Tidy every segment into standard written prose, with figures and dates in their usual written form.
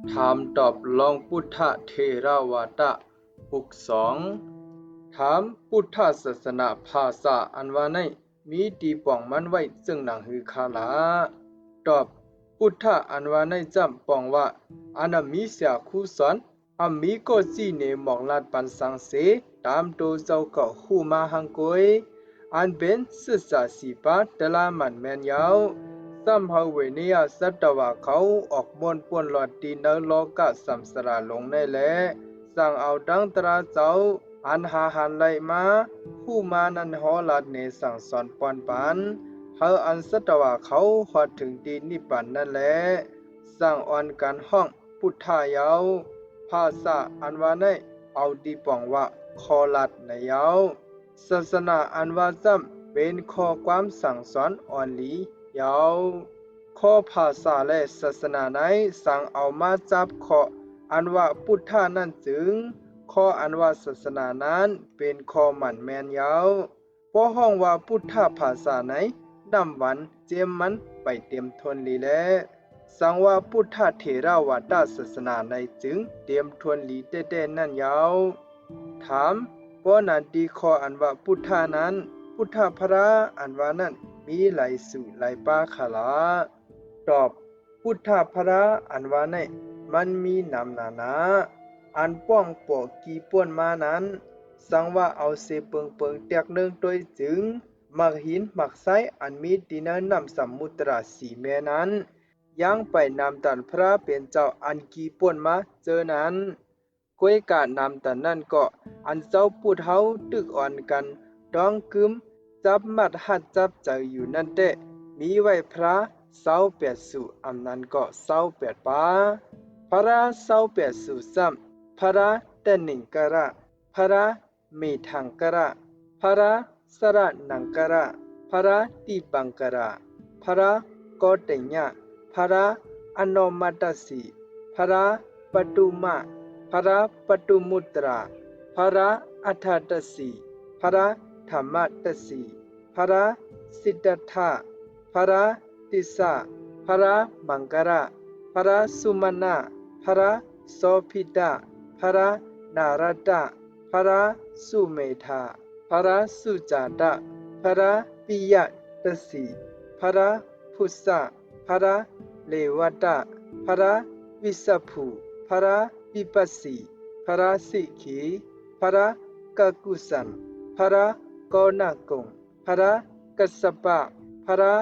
ถามตอบลองพุทธเทราวาตะ62ถามพุทธศาสนาภาษาอันว่าในมีตีป่องมันไว้ซึ่งหนังหือคาลาตอบพุทธอันว่าในจำป่องว่าอันมีเสียคู่สอนอามีก็จีเนหมองลาดปันสังเสตามโตเจ้าก็หูมาหังกวยอันเป็นศึกษาสีปาตลามันแมนยาวสัมภเวเนียสัตวะเขาออกมวนป่วนหลอดตีนโลกะสัมสราลงในแลสั่งเอาดังตราเจ้าอันหาหันไหลมาผู้มานันหอลัดเนสั่งสอนปอนปันเฮาอันสัตวะเขาหอดถึงตีนิพพานนั่นแหละสร้างอ่อนการห้องพุทธายาวภาษาอันว่าในเอาดีป่องว่าคอลัดในยาวศาสนาอันว่าจำเป็นข้อความสั่งสอนอ่อนหลียาวข้อภาษาและศาสนาไหนสั่งเอามาจับข้ออันว่าพุทธานั่นจึงข้ออันว่าศาสนานั้นเป็นข้อหมั่นแมนยาวเพราะห้องว่าพุทธภาษาไหนนำวันเจียมมันไปเต็มทนลีแลสังว่าพุทธเถราวาทศาสนาในจึงเตรียมทวนลีเต้ๆนั่นยาวถามเพราะนั้นดีข้ออันว่าพุทธานั้นพุทธพระอันว่านั้นมีหลายสู่หลายป้าขลาตอบพุทธพระอันว่าในมันมีนำนาอันป้องปอกกีป่วนมานั้นสังว่าเอาเสเปิงแตกเนื่องตัวจึงมักหินมักไซอันมีดินนำสมุตราสีแม่นั้นยังไปนำตันพระเป็นเจ้าอันกีป่วนมาเจอนั้นก้วยกะนำตันนั่นก็อันเจ้าพูดเฮาตึกอ่อนกันดองกึมจับมัดหัดจับใจอยู่นั่นเตะมีไว้พระเศร้าเปียสู่อำนั้นก็เศร้าเปียป้าพระเศร้าเปียสู่ซ้ำพระเตนิงกระพระเมทังกระพระสระนังกระพระติปังกระพระโกเตญะพระอนอมัตตสีพระปตุมะพระปตุมุตราพระอัฏฐตสีพระธรรมตสีพระสิทธัตถะพระติสะพระมังกระพระสุมาณะพระโสภิตะพระนารตะพระสุเมธาพระสุจาตะพระปิยตสีพระพุทธะพระเลวตะพระวิสัพพุพระวิปัสสีพระสิกขีพระกกุสันพระโกณกงพระกัสสปะพระ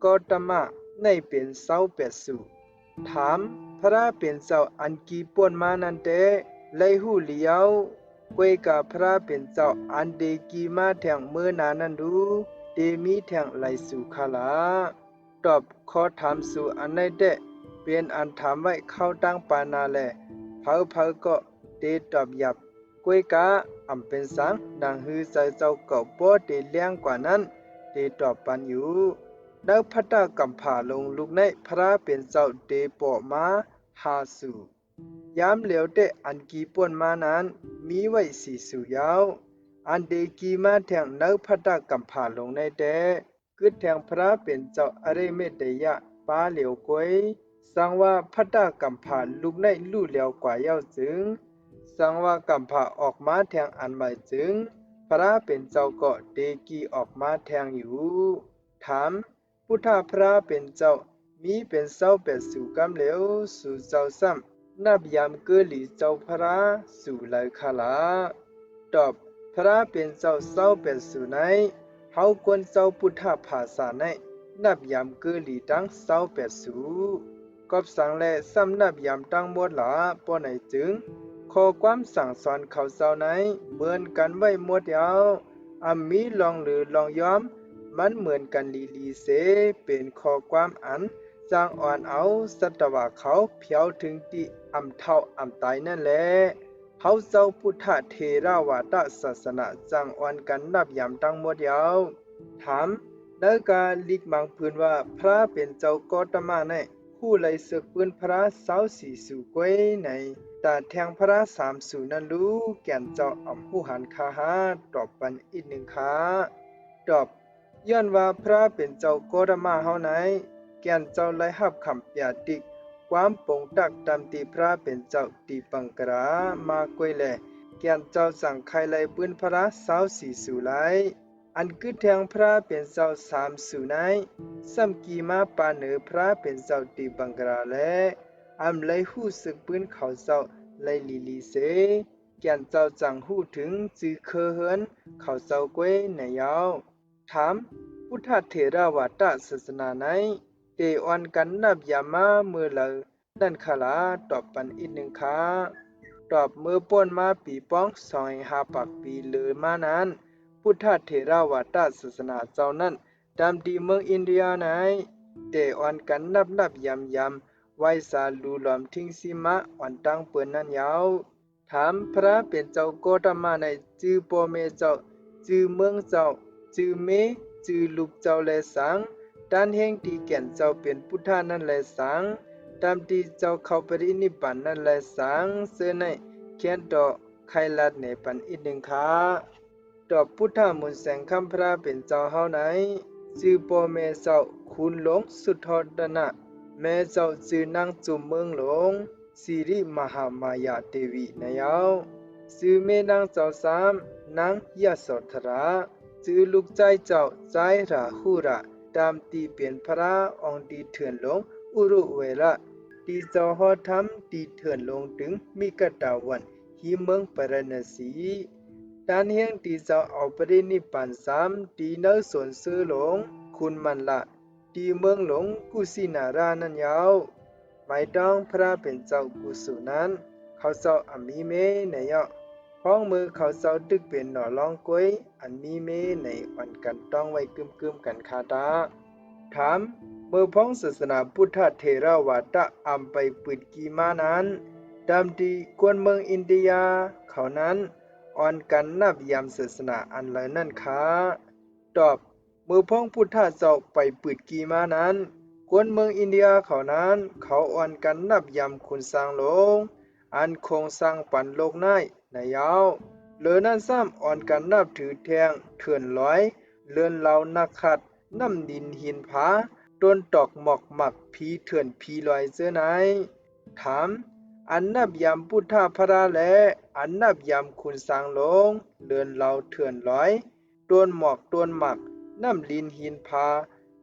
โกตมะในเป็นเสาเป็ดสู่ถามพระเป็นเจ้าอันกีป่วนมานันเตไลหูเลียวกวยกับพระเป็นเจ้าอันเดกีมาแทงเมื่อนานันดูเดมีแทงไหลสู่คาลาตอบขอถามสู่อันในเดเป็นอันถามไว้เข้าตั้งปานาแลเผาก็เดตอบหยับกวยกะอำเป็นสังดังฮือใจเจ้าก็บ่เดเลี้ยงกว่านั้นเดตอบปันอยู่นักพัตตกัมผาลงลูกในพระเป็นเจ้าเดปอมาหาสู่ยามเหลียวเตอันกีป่วนมานั้นมีไว้สีสู่ยาวอันเดกีมาแทงนักพัตตกัมผาลงในเตกึดแทงพระเป็นเจ้าอริเมตยะปาเหลียวกวยสังว่าพัตตกัมผาลูกในลู่เหลียวกว่าเย้าจึงสังว่ากัมผาออกมาแทงอันใหม่จึงพระเป็นเจ้าก็เดกีออกมาแทงอยู่ถามพุทธพระเป็นเจ้ามีเป็นเศร้าเป็ดสู่กำเหลวสู่เจ้าซ้ำนับยามเกลีเจ้าพระสู่ไหลคาลาตอบพระเป็นเจ้าเศร้าเป็ดสู่ไหนเฮาควรเจ้าพุทธภาษาไหนนับยามเกลีตั้งเศร้าเป็ดสู่กอบสังและซ้ำนับยามตั้งหมดหลาป้อไหนจึงข้อความสั่งสอนเขาเจ้าไหนเหมือนกันไว้หมดยาวมีลองหรือลองยอมมันเหมือนกันลีเสเป็นข้อความอันจางอ่อนเอาสัตวะเขาเพียวถึงที่อำเท่าอำตายนั่นแหละเขาเจ้าพุทธเทราวาทศาสนาจางอ่อนกันนับยามตั้งหมดยาวถามเนื้อการลิกมังพื้นว่าพระเป็นเจ้าโกตมะในผู้ไลเสือกปืนพระเสาสีสู่กวยในแต่แทงพระสามสู่นั้นรู้แก่นเจ้าอำผู้หันคาหาตอบปันอีกหนึ่งขาตอบย้อนว่าพระเป็นเจ้าโกตมะเฮาไหนแก่นเจ้าไลหับคำเปียติ ความปงตักตามตีพระเป็นเจ้าตีปังกรามาก้วยแลแก่นเจ้าสั่งไข่ไลปืนพระ24สู่ไลอันกึดแทงพระเป็นเจ้า3สู่ไนซ้ำกีมาปาเหนือพระเป็นเจ้าตีปังกราและอำไลหู้สึกปืนเขาเจ้าไลลีลีเสแก่นเจ้าจังหู้ถึงจือเคอเฮินเขาเจ้าก้วยในยาวถามพุทธเถระวาตศาสนาไหนเตออนกันนับยามาเมื่อเลอนั่นขลาตอบปันอีกหนึ่งค่ะตอบเมื่อป้นมาปีป้อง2.5 ปักปีเลยมานั้นพุทธเถระวาตศาสนาเจ้านั้นตามที่เมืองอินเดียไหนเตออนกันนับยำไว้สาลูหลอมทิ้งสีมาอ่อนตั้งเปินนั้นยาวถามพระเป็นเจ้าโกตมาในจือปอเมเจ้าจือเมืองเจ้าจือเมจือลูกเจ้าและสังด้านแห่งที่แก่นเจ้าเป็นพุทธานั่นแลสังตามที่เจ้าเข้าปรินิพพานนั่นแลสังเสในเขียนต่อไขลัดในปันอีกหนึ่งค่ะต่อพุทธมนต์แสงคำพระเป็นเจ้าเฮาไหนจือปอเมเจ้าคุณหลงสุทธดนะแม่เจ้าจือนางจุมเมืองหลงสิริมหามายาเทวีนายาวจือเมนางเจ้าสามนางยะโสธราจือลูกใจเจ้าใจราหูระตามตีเปลี่ยนพระองค์ตีเถื่อนลงอุรุเวระตีเจ้าหอทำตีเถื่อนลงถึงมิกตาวันหิเมืองปรณสีด้านเฮียงตีเจ้าเอาปรินิพพานสามตีเนื้อสวนซื้อหลงคุณมันละตีเมืองหลงกุสินารานันยาวไม่ต้องพระเป็นเจ้ากุสุนั้นเขาเจ้าอมีเมในยอพ้องมือเขาเจ้าดึกเป็นหน่อลองกวยอันมีเมในวันกันต้องไว้กึมกันคาตาถามเมื่อพ้องศาสนาพุทธเถรวาทอัมไปปิดกีมานั้นตามที่กวนเมืองอินเดียเขานั้นอ่อนกันนับยามศาสนาอันเลยนั่นค่ะตอบเมื่อพ้องพุทธเจ้าไปปิดกีมานั้นกวนเมืองอินเดียเขานั้นเขาอ่อนกันนับยามคุณสร้างลงอันคงสร้างปันโลกในยาวเหลือนั้นซ้ำอ่อนกันนับถือแทงเถื่อนร้อยเลือนเหล่านักขัดน้ำดินหินผาต้นตอกหมอกหมักผีเถื่อนผีลอยเสื้อไหนถามอันนับยามพุทธพระและอันนับยามคุณสร้างลงเลือนเหล่าเถื่อนร้อยต้นหมอกต้นหมักน้ำดินหินผา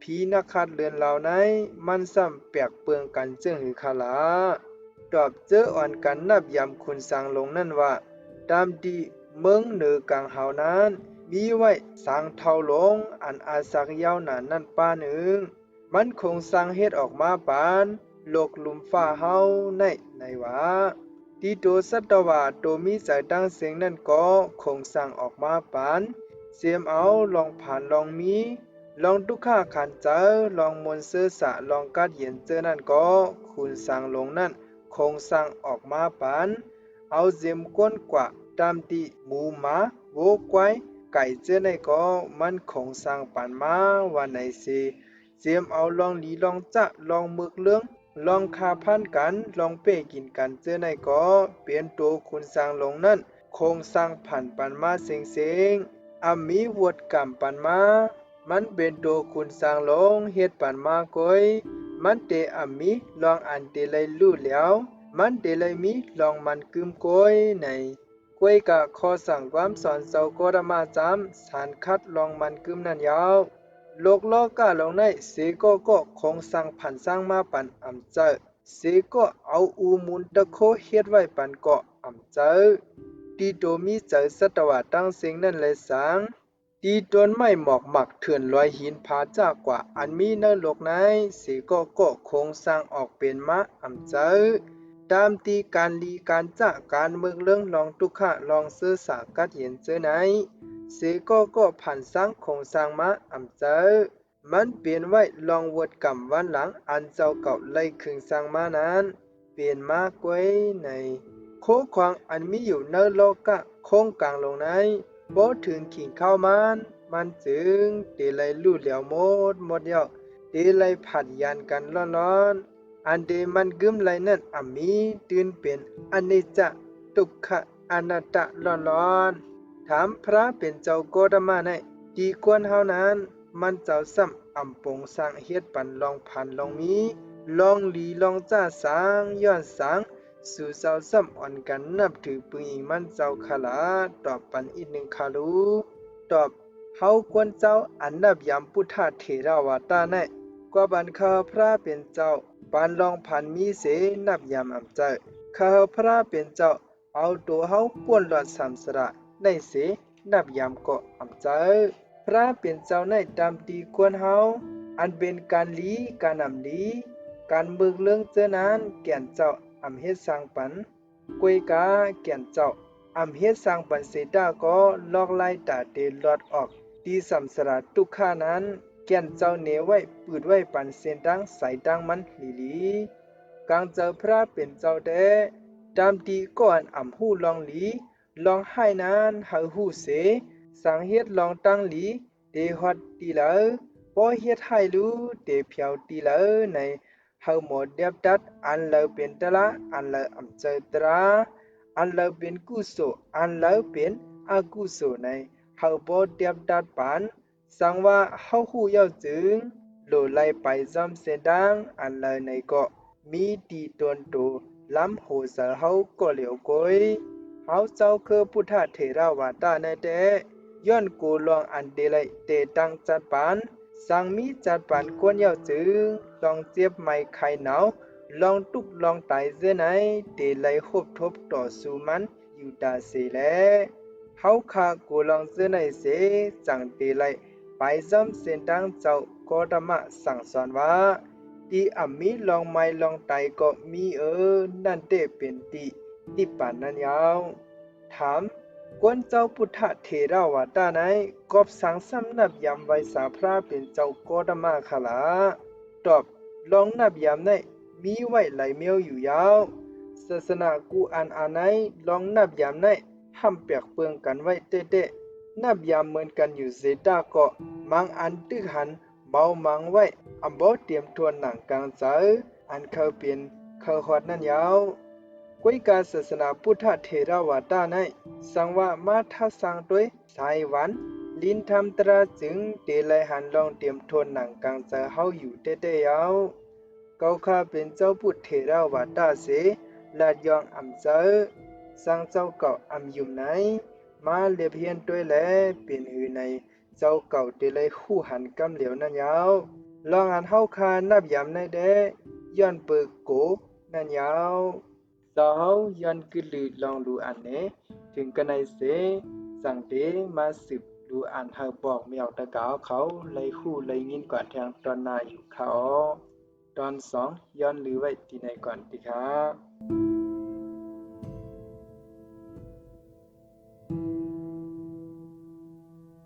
ผีนักขัดเลือนเหล่าไหนมันซ้ำแปลกเปลืองกันจึงหือคาลาตอบเจออ่อนกันนับยามคุณสร้างลงนั่นว่าตามที่เมืองเหนือกลางเฮานั้นมีไว้สร้างเท่าหลงอันอาศักยาวนานนั่นป้าหนึ่งมันคงสร้างเฮ็ดออกมาปานโลกลุมฟ้าเฮาในว่าที่โตสัตวาโตมีใจตั้งเสียงนั่นก็คงสร้างออกมาปานเสียมเอาลองผ่านลองมีลองทุกข้าขันเจอลองมนต์เสื้อสะลองกัดเย็นเจอนั่นก็คุณสร้างลงนั่นคงสร้างออกมาปานเอาเจียมก้นกว่าตามที่หมูหมาโวควายไก่เจอในก็มันคงสร้างปันมาวันไหนสิเจียมเอาลองหลีลองจะลองมึกเลื้องลองคาพันกันลองเป้กินกันเจอในก็เปลี่ยนตัวคุณสร้างลงนั่นคงสร้างผันปันมาเสียงอามีวดกรรมปันมามันเป็นตัวคุณสร้างลงเฮ็ดปันมาก้อยมันเตอามีลองอันเตเลยรู้แล้วมันเตเลยมีลองมันกึมก้อยในก้วยกะขอสั่งความสอนเจ้าก็ธรรมาจำสารคัดลองมันกึมนั่นยาวโลกโลกะลงในเสก็คงสั่งผันสร้างมาปันอำเจอเสก็เอาอูมุนตะโคเฮ็ดไว้ปันก็อำเจอตีโตมีเจอสัตวะตั้งเสียงนั่นเลยสังตีต้นไม้หมอกหมักเถื่อนลอยหินผาจากกว่าอันมีในโลกไหนเสก็คงสร้างออกเป็นมาอำเจอตามตีการลีการจะการเมืองเรื่องลองทุกขะลองซื้อสากัดเห็นเจอไหนเสก็ผ่านสร้างคงสร้างมาอำเจอมันเปลี่ยนไว้ลองวดกรรมวันหลังอันเจ้าเก่าไล่คึงสร้างมานั้นเปลี่ยนมากไว้ในโคขวางอันมีอยู่ในโลกะโค้งกลางลงในบ่ถึงขิงเข้ามันจึงเตไลลู่เหลียวหมดเดียวเตไลผัดยานกันร้อนอันเดมันกึมไหลนั่นอามีตื่นเป็นอนิจจทุกขะอนัตตะร้อนถามพระเป็นเจ้าโกตมาในดีกวนเฮานั้นมันเจ้าซ้ำอำปงสร้างเฮ็ดปันลองผ่านลองมี ลองหลีลองจ้าสางย้อนสางสู่เจ้าซ้ำอ่อนกันนับถือปึงอิงมันเจ้าคาลาตอบปันอีกหนึ่งคาลูตอบเฮาควรเจ้าอันนับยามพุทธเถราวาตาในกว่าบันคาพระเป็นเจ้าปานลองพันมีเสนับยามอำเจ้าคาพระเป็นเจ้าเอาตัวเฮาป่วนหลอดสามสระในเสนับยามก็อำเจ้าพระเป็นเจ้าในตามตีควรเฮาอันเป็นการลีการอำลีการเบิกเรื่องเจอนั้นแก่นเจ้าอำเฮ็ดสร้างปันกวยกาแก่นเจ้าอำเฮ็ดสร้างปันเสดาก็ลอกไล่ตาเตลอดออกตีสัมสระทุกข้านั้นแก่นเจ้าเหนไว้ปืดไว้ปันเส้นดังสายดังมันหลีลีกลางเจ้าพระเป็นเจ้าแท้ตามตีก่อนอำหู้ลองหลีลองให้นั้นเฮาหู้เสสังเฮ็ดลองตั้งหลีเตฮอดตีเลอบ่เฮ็ดให้รู้เตเพียวตีเลอในเฮาหมดเดียบดัดอันเลอเป็นตะละอันเลออำเจอตราอันเลอเป็นกุศลอันเลอเป็นอกุศลในเฮาบ่เดียบดัดปานสังว่าเฮาฮู้ยาวจึงโลไลไปซ้ำเสดังอันเลอในก็มีตีตนโตล้ำโหสะเฮาก็เหลียวกอยเฮาเจ้าคือพุทธเถราวาตาในแต่ย้อนกูลองอันเดไลเตตังจัดปานสังมีจัดปานควรยาวจึงลองเจ็บไม่ไข้หนาวลองตุกลองตายเสียไหนเตไลคบทบต่อสู้มันอยู่ตาเสแลเฮาคากูลองเสียไหนเสจังเตไลไปซ้ำเส้นทางเจ้าก็ธรรมะสั่งสอนว่าตีอ่ำมีลองไม่ลองไตก็มีนั่นเตเป็นติปานนั้นยาวถามกวนเจ้าพุทธเถราวาตาไหนกอบสังสำนับยำไว้สาพระเป็นเจ้าก็ธรรมะขลาตอบลองนับยำในมีไว้ไหลเมียวอยู่ยาวศาสนากูอ่านไหนลองนับยำในห้ำเปียกเปืองกันไว้เตะนับยำเหมือนกันอยู่เซตาก็มังอันตึกหันเบามังไว้อำบ่เตรียมทวนหนังกลางเจออันเขาเป็นเขาฮอดนั่นยาวกวยกาศาสนาพุทธเถราวาตาในสังว่ามาทัสังด้วยสายวันลินทำตราจึงเตลัยหันลองเตรียมทวนหนังกลางเจอเฮาอยู่เตยาวเกาข้าเป็นเจ้าพุทธเถราวาตาเสลาดยองอำเจอสังเจ้าเก่าอำอยู่ไหนมาเลียบเฮียนด้วยแลเป็นหือในเจ้าเก่าเตลัยคู่หันกำเหลียวนั่นยาวลองอันเฮาคานับยำในเดย้อนเปิกโกนั่นยาวสาวย้อนกึลือลองดูอันเนถึงกันในเสสังเตมาสืบดูอ่านเฮาบอกเมียวตะกาวเขาเลยคู่เลยยินกว่าแทงตอนนาอยู่เขาตอนสองย้อนลือไว้ที่ไหนก่อนติครับ